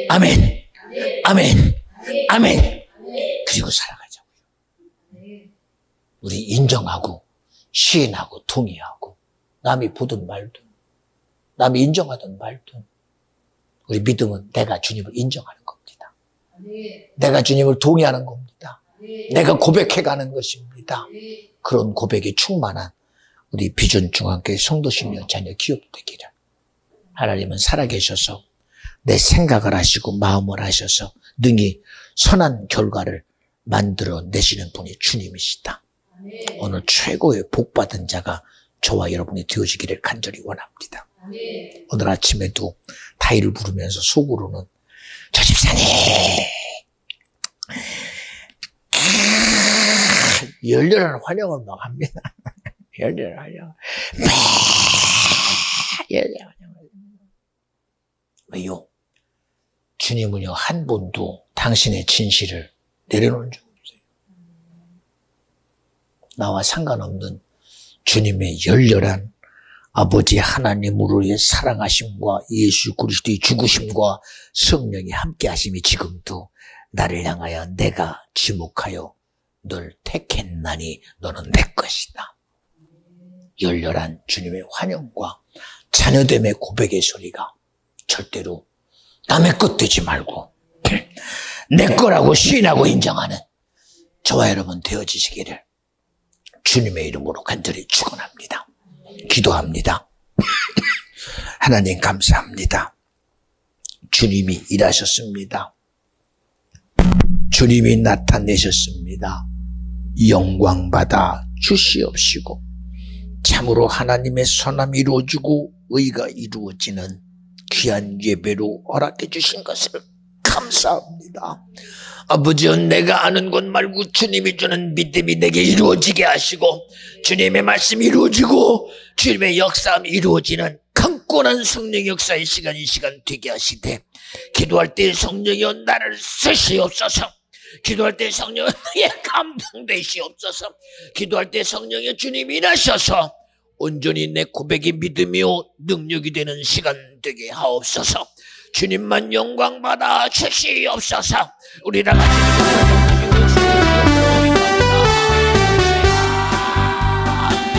아멘, 아멘, 아멘. 그리고 살아가자고요. 우리 인정하고 시인하고 동의하고 남이 보든 말든 남이 인정하든 말든 우리 믿음은 내가 주님을 인정하는 겁니다. 내가 주님을 동의하는 겁니다. 내가 고백해가는 것입니다. 그런 고백이 충만한 우리 비전 중앙교회 성도신령 자녀 기업 되기를 하나님은 살아계셔서 내 생각을 하시고 마음을 하셔서 능히 선한 결과를 만들어내시는 분이 주님이시다. 오늘 최고의 복받은 자가 저와 여러분이 되어지기를 간절히 원합니다. 오늘 아침에도 다이를 부르면서 속으로는 저 집사님 열렬한 환영을 막 합니다. 열렬한 환영. 열렬한 환영. 왜요? 주님은요, 한 번도 당신의 진실을 내려놓은 적 없어요. 나와 상관없는 주님의 열렬한 아버지 하나님으로의 사랑하심과 예수 그리스도의 죽으심과 성령의 함께하심이 지금도 나를 향하여 내가 지목하여 널 택했나니 너는 내 것이다. 열렬한 주님의 환영과 자녀됨의 고백의 소리가 절대로 남의 것 되지 말고 내 거라고 시인하고 인정하는 저와 여러분 되어지시기를 주님의 이름으로 간절히 축원합니다. 기도합니다. 하나님 감사합니다. 주님이 일하셨습니다. 주님이 나타내셨습니다. 영광받아 주시옵시고 참으로 하나님의 선함이 이루어지고 의가 이루어지는 귀한 예배로 허락해 주신 것을 감사합니다. 아버지여 내가 아는 것 말고 주님이 주는 믿음이 내게 이루어지게 하시고 주님의 말씀이 이루어지고 주님의 역사함이 이루어지는 강권한 성령의 역사의 시간 이 시간 되게 하시되 기도할 때 성령이여 나를 쓰시옵소서. 기도할 때 성령은 나의 감동되시옵소서. 기도할 때 성령의 주님이 일하셔서 온전히 내 고백이 믿음이요 능력이 되는 시간 되게 하옵소서. 주님만 영광받아 주시옵소서. 우리 다 같이